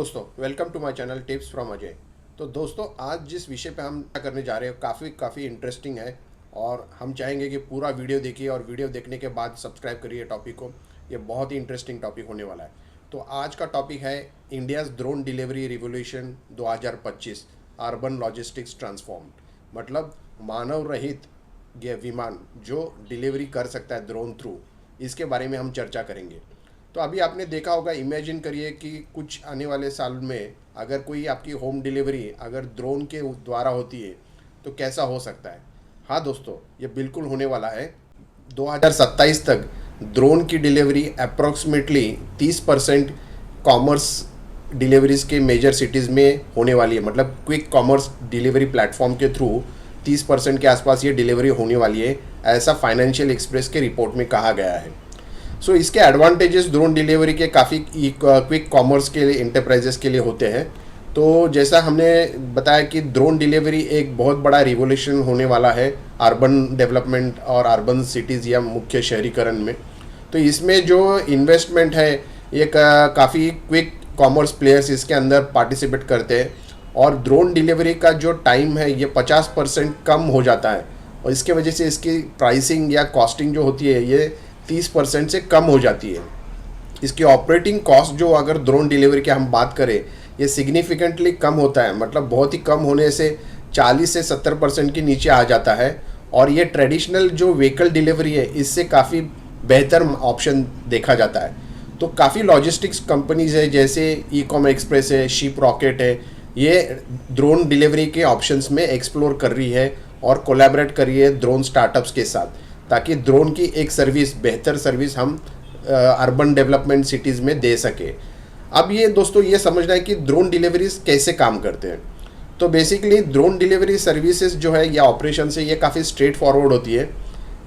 दोस्तों, welcome to my channel tips from Ajay. तो दोस्तों, आज जिस विषय पे हम करने जा रहे हैं काफ़ी इंटरेस्टिंग है और हम चाहेंगे कि पूरा वीडियो देखिए और वीडियो देखने के बाद सब्सक्राइब करिए टॉपिक को। ये बहुत ही इंटरेस्टिंग टॉपिक होने वाला है। तो आज का टॉपिक है India's drone delivery revolution 2025 urban logistics transformed. मतलब मानव रहित ये विमान जो डिलीवरी कर सकता है ड्रोन थ्रू, इसके बारे में हम चर्चा करेंगे। तो अभी आपने देखा होगा, इमेजिन करिए कि कुछ आने वाले साल में अगर कोई आपकी होम डिलीवरी अगर ड्रोन के द्वारा होती है तो कैसा हो सकता है। हाँ दोस्तों, ये बिल्कुल होने वाला है। 2027 तक ड्रोन की डिलीवरी अप्रॉक्सीमेटली 30% कॉमर्स डिलीवरीज के मेजर सिटीज़ में होने वाली है। मतलब क्विक कॉमर्स डिलीवरी प्लेटफॉर्म के थ्रू 30% के आसपास ये डिलीवरी होने वाली है, ऐसा फाइनेंशियल एक्सप्रेस के रिपोर्ट में कहा गया है। सो इसके एडवांटेजेस ड्रोन डिलीवरी के काफ़ी क्विक कॉमर्स के लिए इंटरप्राइजेस के लिए होते हैं। तो जैसा हमने बताया कि ड्रोन डिलीवरी एक बहुत बड़ा रिवोल्यूशन होने वाला है अर्बन डेवलपमेंट और अर्बन सिटीज़ या मुख्य शहरीकरण में। तो इसमें जो इन्वेस्टमेंट है ये काफ़ी क्विक कॉमर्स प्लेयर्स इसके अंदर पार्टिसिपेट करते हैं और ड्रोन डिलीवरी का जो टाइम है ये 50% कम हो जाता है और इसके वजह से इसकी प्राइसिंग या कॉस्टिंग जो होती है ये 30% से कम हो जाती है। इसकी ऑपरेटिंग कॉस्ट जो अगर ड्रोन डिलीवरी की हम बात करें ये सिग्निफिकेंटली कम होता है। मतलब बहुत ही कम होने से 40 से 70% के नीचे आ जाता है और ये ट्रेडिशनल जो व्हीकल डिलीवरी है इससे काफ़ी बेहतर ऑप्शन देखा जाता है। तो काफ़ी लॉजिस्टिक्स कंपनीज है जैसे ई-कॉम एक्सप्रेस है, शिप रॉकेट है, ये ड्रोन डिलीवरी के ऑप्शंस में एक्सप्लोर कर रही है और कोलैबोरेट कर रही है ड्रोन स्टार्टअप्स के साथ, ताकि ड्रोन की एक सर्विस, बेहतर सर्विस हम अर्बन डेवलपमेंट सिटीज़ में दे सके। अब ये दोस्तों ये समझना है कि ड्रोन डिलीवरीज कैसे काम करते हैं। तो बेसिकली ड्रोन डिलीवरी सर्विसेज जो है या ऑपरेशन से ये काफ़ी स्ट्रेट फॉरवर्ड होती है।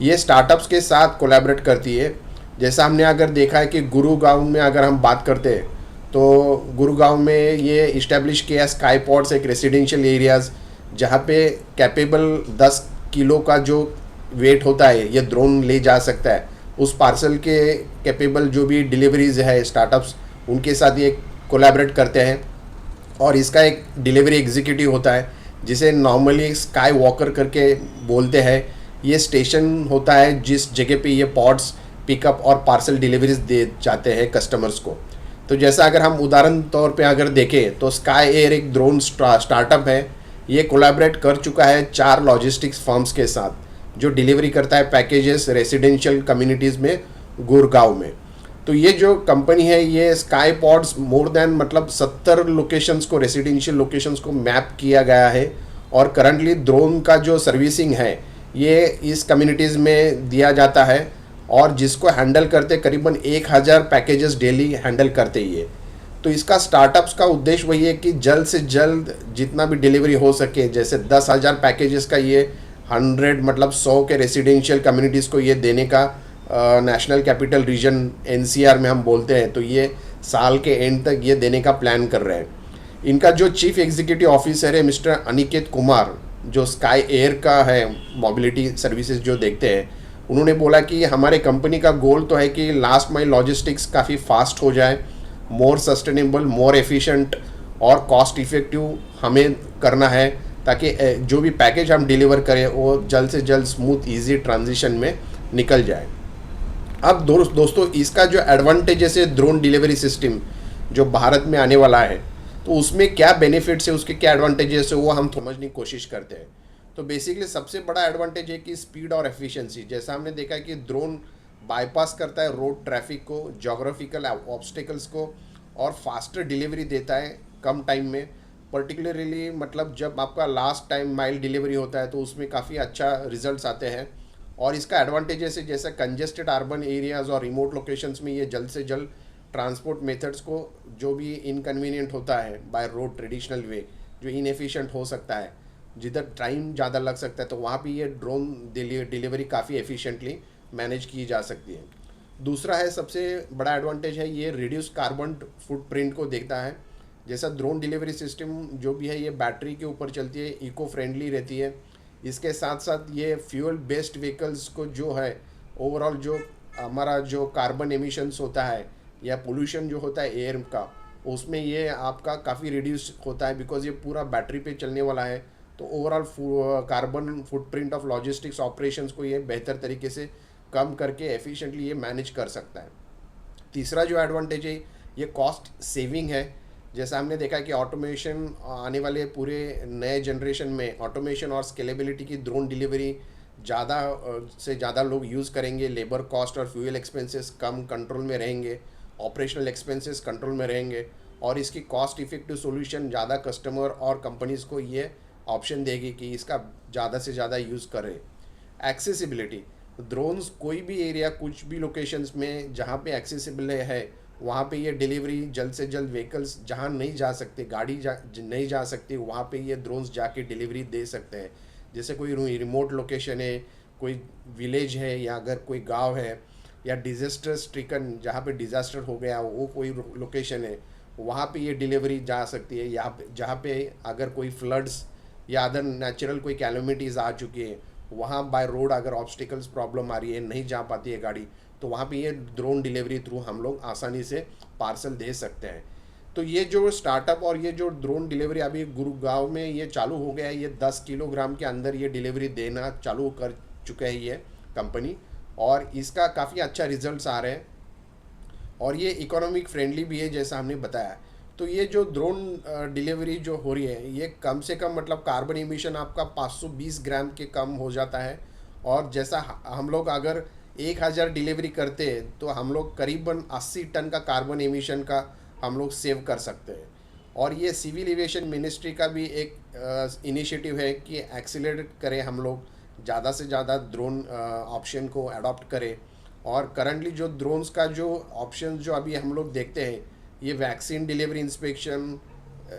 ये स्टार्टअप्स के साथ कोलैबोरेट करती है। जैसा हमने अगर देखा है कि गुरुगांव में अगर हम बात करते हैं तो गुरुगांव में ये इस्टेब्लिश किया स्काईपॉड्स, एक रेसिडेंशियल एरियाज़ जहाँ पे कैपेबल 10 किलो का जो वेट होता है ये ड्रोन ले जा सकता है। उस पार्सल के कैपेबल जो भी डिलीवरीज है स्टार्टअप्स उनके साथ ये कोलैबोरेट करते हैं और इसका एक डिलीवरी एग्जीक्यूटिव होता है जिसे नॉर्मली स्काई वॉकर करके बोलते हैं। ये स्टेशन होता है जिस जगह पे ये पॉड्स पिकअप और पार्सल डिलीवरीज दे जाते हैं कस्टमर्स को। तो जैसा अगर हम उदाहरण तौर पे अगर देखें तो स्काई एयर एक ड्रोन स्टार्टअप है। ये कोलैबोरेट कर चुका है 4 लॉजिस्टिक्स फर्म्स के साथ जो डिलीवरी करता है पैकेजेस रेसिडेंशियल कम्युनिटीज़ में गुड़गांव में। तो ये जो कंपनी है ये स्काई पॉड्स मोर देन मतलब 70 लोकेशंस को, रेसिडेंशियल लोकेशंस को मैप किया गया है और करंटली ड्रोन का जो सर्विसिंग है ये इस कम्युनिटीज़ में दिया जाता है और जिसको हैंडल करते करीबन 1000 पैकेजेस डेली हैंडल करते ही है। तो इसका स्टार्टअप्स का उद्देश्य वही है कि जल्द से जल्द जितना भी डिलीवरी हो सके, जैसे 10,000 पैकेजेस का ये 100 मतलब 100 के रेसिडेंशियल कम्युनिटीज़ को ये देने का नेशनल कैपिटल रीजन एनसीआर में हम बोलते हैं। तो ये साल के एंड तक ये देने का प्लान कर रहे हैं। इनका जो चीफ एग्जीक्यूटिव ऑफिसर है मिस्टर अनिकेत कुमार, जो स्काई एयर का है मोबिलिटी सर्विसेज जो देखते हैं, उन्होंने बोला कि हमारे कंपनी का गोल तो है कि लास्ट माइल लॉजिस्टिक्स काफ़ी फास्ट हो जाए, मोर सस्टेनेबल, मोर एफिशिएंट और कॉस्ट इफेक्टिव हमें करना है, ताकि जो भी पैकेज हम डिलीवर करें वो जल्द से जल्द स्मूथ इजी ट्रांजिशन में निकल जाए। अब दोस्तों इसका जो एडवांटेजेस है ड्रोन डिलीवरी सिस्टम जो भारत में आने वाला है, तो उसमें क्या बेनिफिट्स है, उसके क्या एडवांटेजेस है वो हम समझने की कोशिश करते हैं। तो बेसिकली सबसे बड़ा एडवांटेज है कि स्पीड और एफिशिएंसी। जैसा हमने देखा कि ड्रोन बाईपास करता है रोड ट्रैफिक को, जोग्राफिकल ऑब्स्टिकल्स को और फास्टर डिलीवरी देता है कम टाइम में। पर्टिकुलरली मतलब जब आपका लास्ट टाइम माइल डिलीवरी होता है तो उसमें काफ़ी अच्छा रिजल्ट्स आते हैं। और इसका एडवांटेजेस है जैसे कंजेस्टेड अर्बन एरियाज़ और रिमोट लोकेशंस में ये जल्द से जल्द ट्रांसपोर्ट मेथड्स को जो भी इनकन्वीनियंट होता है बाय रोड ट्रेडिशनल वे, जो इनएफिशिएंट हो सकता है, जिधर टाइम ज़्यादा लग सकता है, तो वहाँ पे ये ड्रोन डिलीवरी काफ़ी एफिशिएंटली मैनेज की जा सकती है। दूसरा है सबसे बड़ा एडवांटेज है ये रिड्यूस कार्बन फुटप्रिंट को देखता है। जैसा ड्रोन डिलीवरी सिस्टम जो भी है ये बैटरी के ऊपर चलती है, इको फ्रेंडली रहती है। इसके साथ साथ ये फ्यूल बेस्ड व्हीकल्स को जो है ओवरऑल जो हमारा जो कार्बन एमिशंस होता है या पोल्यूशन जो होता है एयर का, उसमें ये आपका काफ़ी रिड्यूस होता है, बिकॉज ये पूरा बैटरी पे चलने वाला है। तो overall carbon footprint of logistics operations को ये बेहतर तरीके से कम करके एफिशिएंटली ये मैनेज कर सकता है। तीसरा जो एडवांटेज है ये कॉस्ट सेविंग है। जैसा हमने देखा कि ऑटोमेशन आने वाले पूरे नए जनरेशन में ऑटोमेशन और स्केलेबिलिटी की ड्रोन डिलीवरी ज़्यादा से ज़्यादा लोग यूज़ करेंगे। लेबर कॉस्ट और फ्यूल एक्सपेंसेस कम कंट्रोल में रहेंगे, ऑपरेशनल एक्सपेंसेस कंट्रोल में रहेंगे, और इसकी कॉस्ट इफेक्टिव सॉल्यूशन ज़्यादा कस्टमर और कंपनीज़ को ये ऑप्शन देगी कि इसका ज़्यादा से ज़्यादा यूज़ करें। एक्सेसिबिलिटी, ड्रोन्स कोई भी एरिया, कुछ भी लोकेशंस में जहाँ पे एक्सेसिबल है वहाँ पे ये डिलीवरी जल्द से जल्द, व्हीकल्स जहाँ नहीं जा सकते, नहीं जा सकती, वहाँ पे ये ड्रोन्स जाके डिलीवरी दे सकते हैं। जैसे कोई रिमोट लोकेशन है, कोई विलेज है, या अगर कोई गांव है, या डिजास्टर स्ट्रिकन जहाँ पे डिज़ास्टर हो गया वो कोई लोकेशन है, वहाँ पे ये डिलीवरी जा सकती है। या जहाँ पे अगर कोई फ्लड्स या अदर नेचुरल कोई कैलमिटीज़ आ चुकी है, वहाँ बाय रोड अगर ऑब्स्टिकल्स प्रॉब्लम आ रही है, नहीं जा पाती है गाड़ी, तो वहाँ पे ये ड्रोन डिलीवरी थ्रू हम लोग आसानी से पार्सल दे सकते हैं। तो ये जो स्टार्टअप और ये जो ड्रोन डिलीवरी अभी गुरुगांव में ये चालू हो गया है, ये 10 किलोग्राम के अंदर ये डिलीवरी देना चालू कर चुका है ये कंपनी, और इसका काफ़ी अच्छा रिजल्ट्स आ रहे हैं, और ये इकोनॉमिक फ्रेंडली भी है जैसा हमने बताया। तो ये जो ड्रोन डिलीवरी जो हो रही है, ये कम से कम मतलब कार्बन इमिशन आपका 520 ग्राम के कम हो जाता है। और जैसा हम लोग अगर 1000 डिलीवरी करते हैं तो हम लोग करीबन 80 टन का कार्बन एमिशन का हम लोग सेव कर सकते हैं। और ये सिविल एविएशन मिनिस्ट्री का भी एक इनिशिएटिव है कि एक्सीलरेट करें, हम लोग ज़्यादा से ज़्यादा ड्रोन ऑप्शन को अडॉप्ट करें। और करंटली जो ड्रोन्स का जो ऑप्शन जो अभी हम लोग देखते हैं, ये वैक्सीन डिलीवरी इंस्पेक्शन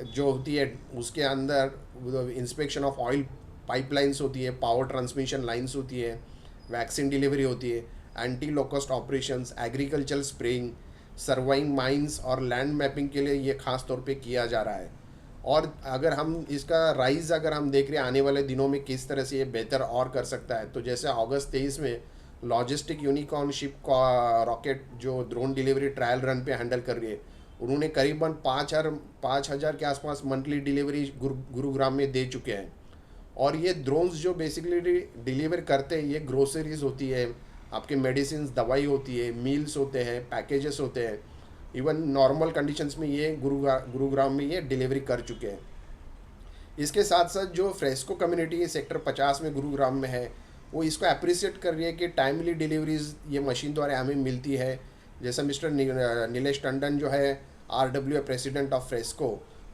जो होती है, उसके अंदर इंस्पेक्शन ऑफ ऑयल पाइपलाइंस होती है, पावर ट्रांसमिशन लाइंस होती है, वैक्सीन डिलीवरी होती है, anti locust operations, agriculture spraying, surveying mines और लैंड मैपिंग के लिए ये खास तौर पे किया जा रहा है। और अगर हम इसका राइज अगर हम देख रहे हैं आने वाले दिनों में किस तरह से ये बेहतर और कर सकता है, तो जैसे अगस्त 23 में लॉजिस्टिक यूनिकॉर्न शिप का रॉकेट जो ड्रोन डिलीवरी ट्रायल रन पे हैंडल कर रही है, उन्होंने करीबन 5,000 के आसपास मंथली डिलीवरी गुरुग्राम में दे चुके हैं। और ये ड्रोन्स जो बेसिकली डिलीवर करते हैं, ये ग्रोसरीज होती है, आपके मेडिसिन, दवाई होती है, मील्स होते हैं, पैकेजेस होते हैं, इवन नॉर्मल कंडीशंस में ये गुरुग्राम में ये डिलीवरी कर चुके हैं। इसके साथ साथ जो फ्रेस्को कम्युनिटी सेक्टर 50 में गुरुग्राम में है, वो इसको अप्रिशिएट कर रही है कि टाइमली डिलीवरीज ये मशीन द्वारा हमें मिलती है। जैसा मिस्टर नीलेश टंडन जो है RWA प्रेसिडेंट ऑफ फ्रेस्को,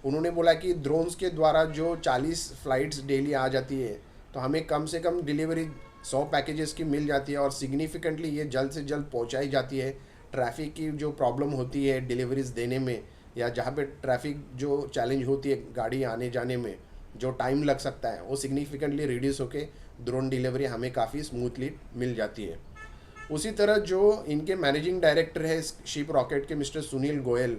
उन्होंने बोला कि ड्रोन्स के द्वारा जो 40 फ्लाइट्स डेली आ जाती है, तो हमें कम से कम डिलीवरी 100 पैकेजेस की मिल जाती है, और सिग्निफिकेंटली ये जल्द से जल्द पहुंचाई जाती है। ट्रैफिक की जो प्रॉब्लम होती है डिलीवरीज देने में, या जहाँ पे ट्रैफिक जो चैलेंज होती है गाड़ी आने जाने में, जो टाइम लग सकता है, वो सिग्निफिकेंटली रिड्यूस होके ड्रोन डिलीवरी हमें काफ़ी स्मूथली मिल जाती है। उसी तरह जो इनके मैनेजिंग डायरेक्टर है शिप रॉकेट के, mister Sunil Goyal,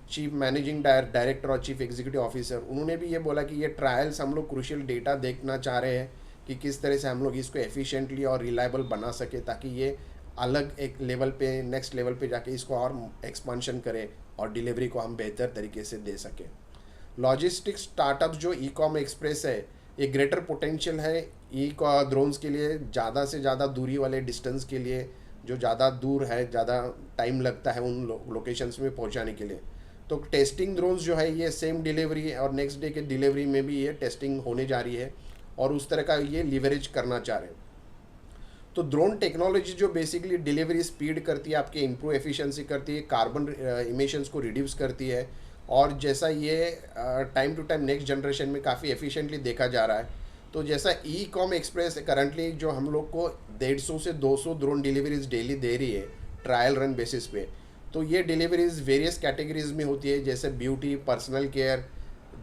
chief managing director और चीफ एग्जीक्यूटिव ऑफिसर, उन्होंने भी ये बोला कि ये ट्रायल्स हम लोग क्रूशियल डेटा देखना चाह रहे हैं कि किस तरह से हम लोग इसको एफिशिएंटली और रिलायबल बना सके, ताकि ये अलग एक लेवल पे, नेक्स्ट लेवल पे जाके इसको और एक्सपांशन करें और डिलीवरी को हम बेहतर तरीके से दे सकें। लॉजिस्टिक्स स्टार्टअप जो ई-कॉम एक्सप्रेस है, ये ग्रेटर पोटेंशियल है ड्रोन्स के लिए, ज़्यादा से ज़्यादा दूरी वाले डिस्टेंस के लिए, जो ज़्यादा दूर है, ज़्यादा टाइम लगता है उन लोकेशंस में पहुंचाने के लिए। तो टेस्टिंग ड्रोन्स जो है ये सेम डिलीवरी और नेक्स्ट डे के डिलीवरी में भी ये टेस्टिंग होने जा रही है, और उस तरह का ये लिवरेज करना चाह रहे हैं। तो ड्रोन टेक्नोलॉजी जो बेसिकली डिलीवरी स्पीड करती है, आपके इम्प्रूव एफिशिएंसी करती है, कार्बन इमिशंस को रिड्यूस करती है, और जैसा ये time to time next generation में काफ़ी एफिशिएंटली देखा जा रहा है। तो जैसा ई-कॉम एक्सप्रेस करंटली जो हम लोग को 150 से 200 ड्रोन डिलीवरीज डेली दे रही है ट्रायल रन बेसिस पे, तो ये डिलीवरीज वेरियस कैटेगरीज में होती है, जैसे ब्यूटी, पर्सनल केयर,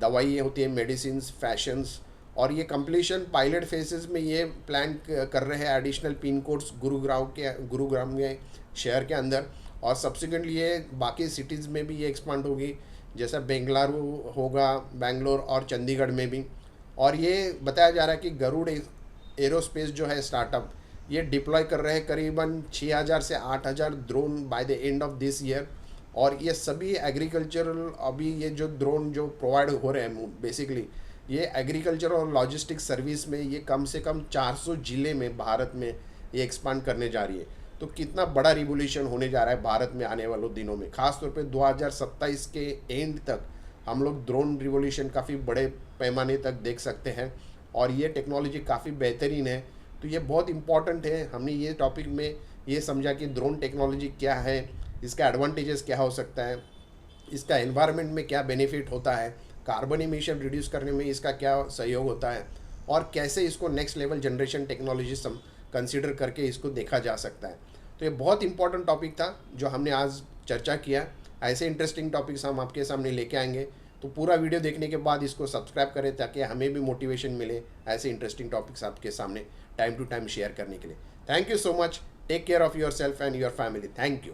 दवाई होती है, मेडिसिन, फैशंस, और ये कंप्लीशन पायलट फेजेस में ये प्लान कर रहे हैं एडिशनल पिन कोड्स गुरुग्राम के शहर के अंदर, और सब्सिक्वेंटली ये बाकी सिटीज़ में भी ये एक्सपांड होगी, जैसा बेंगलुरु होगा, बेंगलोर और चंडीगढ़ में भी। और ये बताया जा रहा है कि गरुड़ एरोस्पेस जो है स्टार्टअप, ये डिप्लॉय कर रहे हैं करीबन 6000 से 8000 drone by the end of this year, और ये सभी एग्रीकल्चरल, अभी ये जो ड्रोन जो प्रोवाइड हो रहे हैं बेसिकली, ये एग्रीकल्चर और लॉजिस्टिक्स सर्विस में ये कम से कम 400 ज़िले में भारत में ये एक्सपांड करने जा रही है। तो कितना बड़ा रिवोल्यूशन होने जा रहा है भारत में आने वाले दिनों में, खासतौर पे 2027 के एंड तक हम लोग ड्रोन रिवोल्यूशन काफ़ी बड़े पैमाने तक देख सकते हैं। और ये टेक्नोलॉजी काफ़ी बेहतरीन है। तो ये बहुत इंपॉर्टेंट है। हमने ये टॉपिक में ये समझा कि ड्रोन टेक्नोलॉजी क्या है, इसका एडवांटेजेस क्या हो सकता है, इसका एनवायरनमेंट में क्या बेनिफिट होता है, कार्बन इमिशन रिड्यूस करने में इसका क्या सहयोग होता है, और कैसे इसको next level generation technology consider करके इसको देखा जा सकता है। तो ये बहुत इंपॉर्टेंट टॉपिक था जो हमने आज चर्चा किया। ऐसे इंटरेस्टिंग टॉपिक्स हम आपके सामने लेके आएंगे। तो पूरा वीडियो देखने के बाद इसको सब्सक्राइब करें ताकि हमें भी मोटिवेशन मिले ऐसे इंटरेस्टिंग टॉपिक्स आपके सामने टाइम टू टाइम शेयर करने के लिए। Thank you so much. Take care of yourself and your family. Thank you.